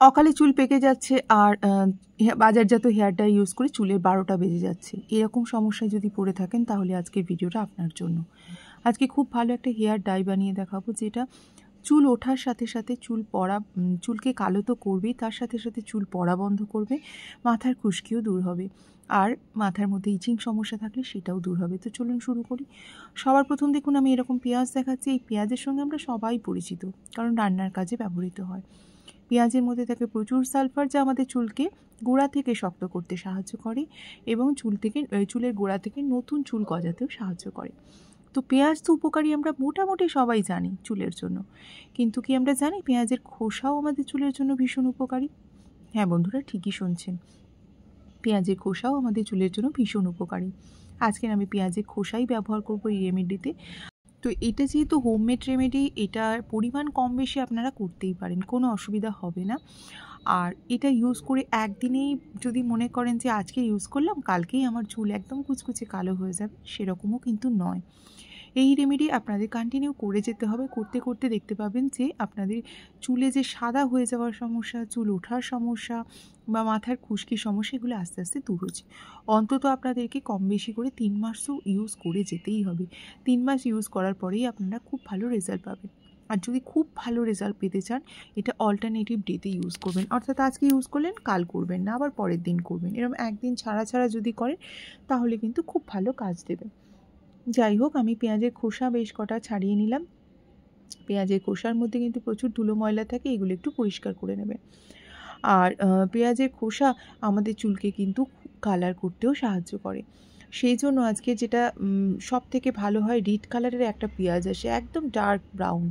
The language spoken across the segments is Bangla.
অকালে চুল পেকে যাচ্ছে আর বাজারজাত হেয়ার ডাই ইউজ করে চুলের 12টা বেজে যাচ্ছে, এরকম সমস্যায় যদি পড়ে থাকেন তাহলে আজকের ভিডিওটা আপনার জন্য। আজকে খুব ভালো একটা হেয়ার ডাই বানিয়ে দেখাবো, যেটা চুল ওঠার সাথে সাথে চুল পড়া, চুলকে কালো তো করবেই, তার সাথে সাথে চুল পড়া বন্ধ করবে, মাথার খুশকিও দূর হবে, আর মাথার মধ্যে ইচিং সমস্যা থাকলে সেটাও দূর হবে। তো চলুন শুরু করি। সবার প্রথম দেখুন আমি এরকম পেঁয়াজ দেখাচ্ছি। এই পেঁয়াজের সঙ্গে আমরা সবাই পরিচিত, কারণ রান্নার কাজে ব্যবহৃত হয়। পেঁয়াজের মধ্যে থাকে প্রচুর সালফার, যা আমাদের চুলকে গোড়া থেকে শক্ত করতে সাহায্য করে এবং চুলের গোড়া থেকে নতুন চুল গজাতেও সাহায্য করে। তো পেঁয়াজ তো উপকারী আমরা মোটামুটি সবাই জানি চুলের জন্য, কিন্তু কি আমরা জানি পেঁয়াজের খোসাও আমাদের চুলের জন্য ভীষণ উপকারী? হ্যাঁ বন্ধুরা, ঠিকই শুনছেন, পেঁয়াজের খোসাও আমাদের চুলের জন্য ভীষণ উপকারী। আজকে আমি পেঁয়াজের খোসাই ব্যবহার করব এই রেমেডিতে। তো এটা যেহেতু হোমমেড রেমেডি, এটার পরিমাণ কম বেশি আপনারা করতেই পারেন, কোনো অসুবিধা হবে না। আর এটা ইউজ করে একদিনেই যদি মনে করেন যে আজকে ইউজ করলাম কালকেই আমার চুল একদম কুচকুচে কালো হয়ে যাবে, সেরকমও কিন্তু নয়। এই রেমেডি আপনাদের কন্টিনিউ করে যেতে হবে। করতে করতে দেখতে পাবেন যে আপনাদের চুলে যে সাদা হয়ে যাওয়ার সমস্যা, চুল ওঠার সমস্যা বা মাথার খুশকির সমস্যা, এগুলো আস্তে আস্তে দূর হচ্ছে। অন্তত আপনাদেরকে কম বেশি করে 3 মাসও ইউজ করে যেতেই হবে। 3 মাস ইউজ করার পরেই আপনারা খুব ভালো রেজাল্ট পাবেন। আর যদি খুব ভালো রেজাল্ট পেতে চান, এটা অল্টারনেটিভ ডেতে ইউজ করবেন, অর্থাৎ আজকে ইউজ করলেন কাল করবেন না, আবার পরের দিন করবেন। এরকম একদিন ছাড়া ছাড়া যদি করেন তাহলে কিন্তু খুব ভালো কাজ দেবে। যাই হোক, আমি পেঁয়াজের খোসা বেশ কটা ছাড়িয়ে নিলাম। পেঁয়াজের খোসার মধ্যে কিন্তু প্রচুর ধুলো ময়লা থাকে, এগুলো একটু পরিষ্কার করে নেবেন। আর পেঁয়াজের খোসা আমাদের চুলকে কিন্তু কালার করতেও সাহায্য করে। সেই জন্য আজকে যেটা সব থেকে ভালো হয়, রেড কালারের একটা পেঁয়াজ আসে, একদম ডার্ক ব্রাউন।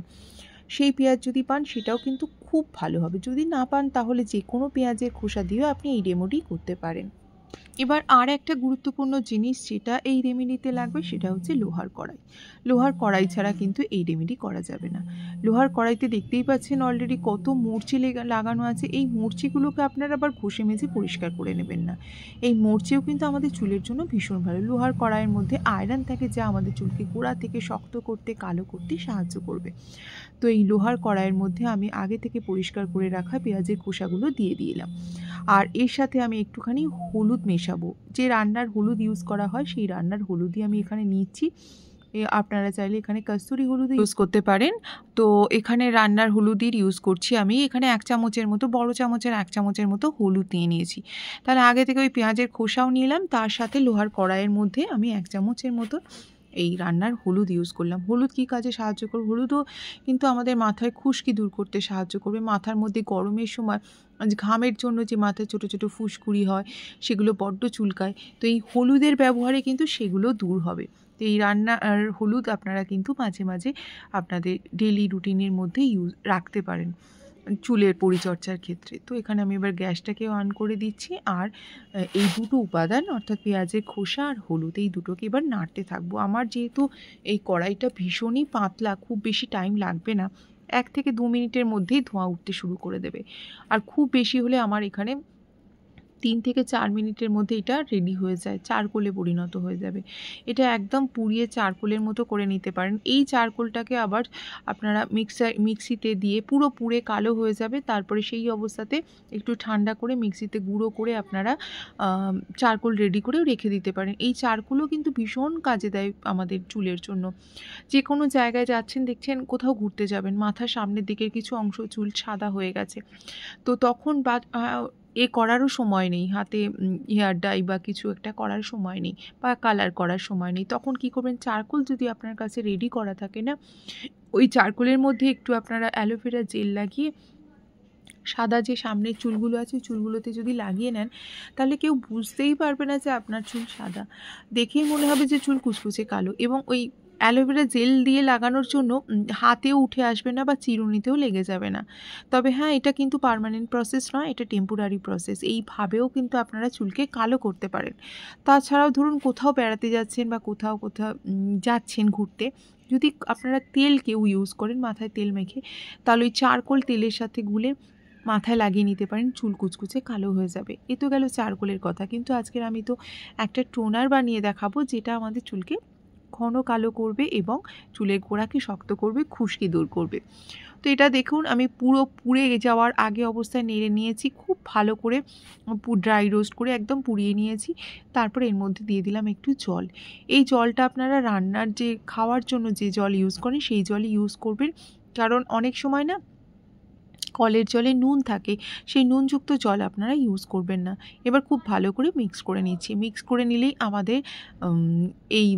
সেই পেঁয়াজ যদি পান সেটাও কিন্তু খুব ভালো হবে। যদি না পান তাহলে যে কোনো পেঁয়াজের খোসা দিয়েও আপনি এই রেমেডি করতে পারেন। এবার আর একটা গুরুত্বপূর্ণ জিনিস যেটা এই রেমেডিতে লাগবে, সেটা হচ্ছে লোহার কড়াই। লোহার কড়াই ছাড়া কিন্তু এই রেমেডি করা যাবে না। লোহার কড়াইতে দেখতেই পাচ্ছেন অলরেডি কত মরচি লাগানো আছে। এই মরচিগুলোকে আপনারা আবার ঘষে মেজে পরিষ্কার করে নেবেন না। এই মরচিও কিন্তু আমাদের চুলের জন্য ভীষণ ভালো। লোহার কড়াইয়ের মধ্যে আয়রন থাকে, যা আমাদের চুলকে গোড়া থেকে শক্ত করতে, কালো করতে সাহায্য করবে। তো এই লোহার কড়াইয়ের মধ্যে আমি আগে থেকে পরিষ্কার করে রাখা পেঁয়াজের খোসাগুলো দিয়ে দিলাম। আর এর সাথে আমি একটুখানি হলুদ মেশাবো। যে রান্নার হলুদ ইউজ করা হয় সেই রান্নার হলুদই আমি এখানে নিচ্ছি। আপনারা চাইলে এখানে কস্তুরি হলুদ ইউজ করতে পারেন। তো এখানে রান্নার হলুদের ইউজ করছি আমি। এখানে 1 চামচের মতো, বড় চামচের 1 চামচের মতো হলুদ নিয়ে নিয়েছি। তাহলে আগে থেকে ওই পেঁয়াজের খোসাও নিলাম, তার সাথে লোহার কড়াইয়ের মধ্যে আমি 1 চামচের মতো এই রান্নার হলুদ ইউজ করলাম। হলুদ কী কাজে সাহায্য করবে? হলুদও কিন্তু আমাদের মাথায় খুশকি দূর করতে সাহায্য করবে। মাথার মধ্যে গরমের সময় ঘামের জন্য যে মাথায় ছোটো ছোটো ফুসকুড়ি হয়, সেগুলো বড্ড চুলকায়, তো এই হলুদের ব্যবহারে কিন্তু সেগুলো দূর হবে। তো এই রান্নার হলুদ আপনারা কিন্তু মাঝে মাঝে আপনাদের ডেলি রুটিনের মধ্যে রাখতে পারেন চুলের পরিচর্যার ক্ষেত্রে। তো এখানে আমি এবার গ্যাসটাকে অন করে দিচ্ছি, আর এই দুটো উপাদান অর্থাৎ পেঁয়াজের খোসা আর হলুদ, এই দুটোকে এবার নাড়তে থাকবো। আমার যেহেতু এই কড়াইটা ভীষণই পাতলা, খুব বেশি টাইম লাগবে না, 1 থেকে 2 মিনিটের মধ্যেই ধোঁয়া উঠতে শুরু করে দেবে। আর খুব বেশি হলে আমার এখানে 3 থেকে 4 মিনিটের মধ্যে এটা রেডি হয়ে যায়, চারকোলে পরিণত হয়ে যাবে। এটা একদম পুড়িয়ে চারকোলের মতো করে নিতে পারেন। এই চারকোলটাকে আবার আপনারা মিক্সিতে দিয়ে পুরো পুড়ে কালো হয়ে যাবে, তারপরে সেই অবস্থাতে একটু ঠান্ডা করে মিক্সিতে গুঁড়ো করে আপনারা চারকোল রেডি করেও রেখে দিতে পারেন। এই চারকোলও কিন্তু ভীষণ কাজে দেয় আমাদের চুলের জন্য। যে কোনো জায়গায় যাচ্ছেন, দেখছেন কোথাও ঘুরতে যাবেন, মাথার সামনের দিকের কিছু অংশ চুল সাদা হয়ে গেছে, তো তখন করারও সময় নেই, হাতে হেয়ার ডাই বা কিছু একটা করার সময় নেই, বা কালার করার সময় নেই, তখন কি করবেন? চারকোল যদি আপনার কাছে রেডি করা থাকে না, ওই চারকোলের মধ্যে একটু আপনারা অ্যালোভেরা জেল লাগিয়ে সাদা যে সামনের চুলগুলো আছে, চুলগুলোতে যদি লাগিয়ে নেন, তাহলে কেউ বুঝতেই পারবে না যে আপনার চুল সাদা, দেখেই মনে হবে যে চুল কুচকুচে কালো। এবং ওই অ্যালোভেরা জেল দিয়ে লাগানোর জন্য হাতেও উঠে আসবে না বা চিরুনিতেও লেগে যাবে না। তবে হ্যাঁ, এটা কিন্তু পার্মানেন্ট প্রসেস নয়, এটা টেম্পোরারি প্রসেস। এইভাবেও কিন্তু আপনারা চুলকে কালো করতে পারেন। তাছাড়াও ধরুন কোথাও বেড়াতে যাচ্ছেন বা কোথাও যাচ্ছেন ঘুরতে, যদি আপনারা তেল কেউ ইউজ করেন মাথায় তেল মেখে, তাহলে ওই চারকোল তেলের সাথে গুলে মাথায় লাগিয়ে নিতে পারেন, চুল কুচকুচে কালো হয়ে যাবে। এ তো গেল চারকোলের কথা, কিন্তু আজকের আমি তো একটা টোনার বানিয়ে দেখাবো, যেটা আমাদের চুলকে ঘন কালো করবে এবং চুলের গোড়াকে শক্ত করবে, খুশকি দূর করবে। তো এটা দেখুন আমি পুরো পুড়ে যাওয়ার আগে অবস্থায় নেড়ে নিয়েছি, খুব ভালো করে ড্রাই রোস্ট করে একদম পুড়িয়ে নিয়েছি। তারপরে এর মধ্যে দিয়ে দিলাম একটু জল। এই জলটা আপনারা রান্নার যে খাওয়ার জন্য যে জল ইউজ করেন সেই জলই ইউজ করবেন, কারণ অনেক সময় না কলের জলে নুন থাকে, সেই নুনযুক্ত জল আপনারা ইউজ করবেন না। এবার খুব ভালো করে মিক্স করে নিচ্ছি। মিক্স করে নিলেই আমাদের এই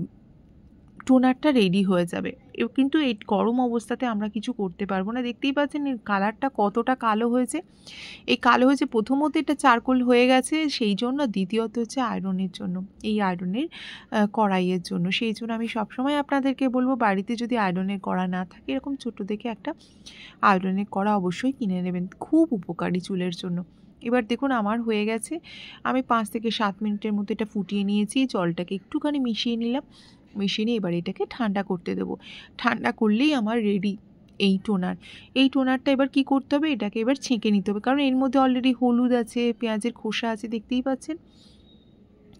টোনারটা রেডি হয়ে যাবে। কিন্তু এই গরম অবস্থাতে আমরা কিছু করতে পারবো না। দেখতেই পাচ্ছেন এর কালারটা কতটা কালো হয়েছে। এই কালো হয়েছে, প্রথমত এটা চারকোল হয়ে গেছে সেই জন্য, দ্বিতীয়ত হচ্ছে আয়রনের জন্য, এই আয়রনের কড়াইয়ের জন্য। সেই জন্য আমি সবসময় আপনাদেরকে বলবো, বাড়িতে যদি আয়রনের কড়া না থাকে এরকম ছোটো দেখে একটা আয়রনের কড়া অবশ্যই কিনে নেবেন, খুব উপকারী চুলের জন্য। এবার দেখুন আমার হয়ে গেছে, আমি 5 থেকে 7 মিনিটের মতো এটা ফুটিয়ে নিয়েছি। জলটাকে একটুখানি মিশিয়ে নিলাম, মিশিয়ে নিয়ে এবার এটাকে ঠান্ডা করতে দেবো। ঠান্ডা করলেই আমার রেডি এই টোনার। এই টোনারটা এবার কি করতে হবে, এটাকে এবার ছেঁকে নিতে হবে, কারণ এর মধ্যে অলরেডি হলুদ আছে, পেঁয়াজের খোসা আছে, দেখতেই পাচ্ছেন।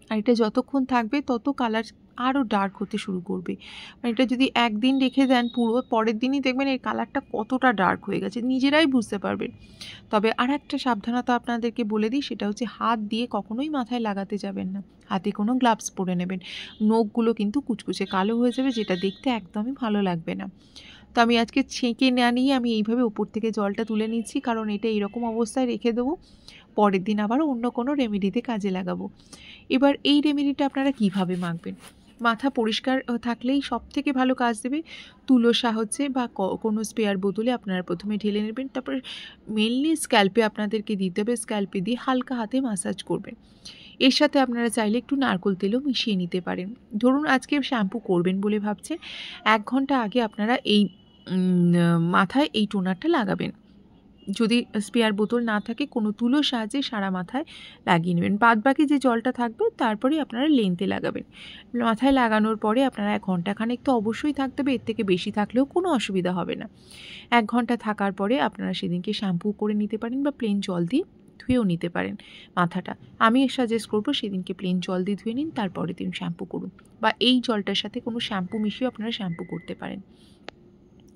আর এটা যতক্ষণ থাকবে তত কালার আরও ডার্ক হতে শুরু করবে। মানে এটা যদি একদিন রেখে দেন, পুরো পরের দিনই দেখবেন এর কালারটা কতটা ডার্ক হয়ে গেছে, নিজেরাই বুঝতে পারবেন। তবে আর একটা সাবধানতা আপনাদেরকে বলে দিই, সেটা হচ্ছে হাত দিয়ে কখনোই মাথায় লাগাতে যাবেন না, হাতে কোনো গ্লাভস পরে নেবেন। নখগুলো কিন্তু কুচকুচে কালো হয়ে যাবে, যেটা দেখতে একদমই ভালো লাগবে না। তো আমি আজকে ছেঁকে না নিয়ে আমি এইভাবে উপর থেকে জলটা তুলে নিচ্ছি, কারণ এটা এরকম অবস্থায় রেখে দেবো, পরের দিন আবার অন্য কোনো রেমেডিতে কাজে লাগাবো। এবার এই রেমেডিটা আপনারা কিভাবে মাখবেন, মাথা পরিষ্কার থাকলেই সব থেকে ভালো কাজ দেবে। তুলোর সাহায্যে বা কোনো স্পেয়ার বোতলে আপনারা প্রথমে ঢেলে নেবেন, তারপর মেনলি স্ক্যাল্পে আপনাদেরকে দিতে হবে। স্ক্যাল্পে দিয়ে হালকা হাতে ম্যাসাজ করবেন। এর সাথে আপনারা চাইলে একটু নারকেল তেলও মিশিয়ে নিতে পারেন। ধরুন আজকে শ্যাম্পু করবেন বলে ভাবছেন, 1 ঘন্টা আগে আপনারা এই মাথায় এই টোনারটা লাগাবেন। যদি স্পেয়ার বোতল না থাকে, কোনো তুলোর সাহায্যে সারা মাথায় লাগিয়ে নেবেন। বাদবাকি যে জলটা থাকবে তারপরে আপনারা লেন্থে লাগাবেন। মাথায় লাগানোর পরে আপনারা 1 ঘন্টাখানেক তো অবশ্যই থাকতে হবে, এর থেকে বেশি থাকলেও কোনো অসুবিধা হবে না। 1 ঘন্টা থাকার পরে আপনারা সেদিনকে শ্যাম্পু করে নিতে পারেন বা প্লেন জল দিয়ে ধুয়েও নিতে পারেন মাথাটা। আমি সাজেস্ট করব সেদিনকে প্লেন জল দিয়ে ধুয়ে নিন, তারপরের দিন শ্যাম্পু করুন, বা এই জলটার সাথে কোনো শ্যাম্পু মিশিয়ে আপনারা শ্যাম্পু করতে পারেন।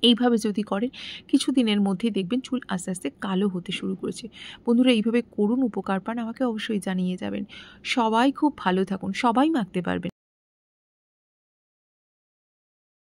এইভাবে যদি করেন, কিছুদিনের মধ্যেই দেখবেন চুল আস্তে আস্তে কালো হতে শুরু করেছে। বন্ধুরা এইভাবে করুন, উপকার পান, আমাকে অবশ্যই জানিয়ে যাবেন। সবাই খুব ভালো থাকুন, সবাই মাখতে পারবেন।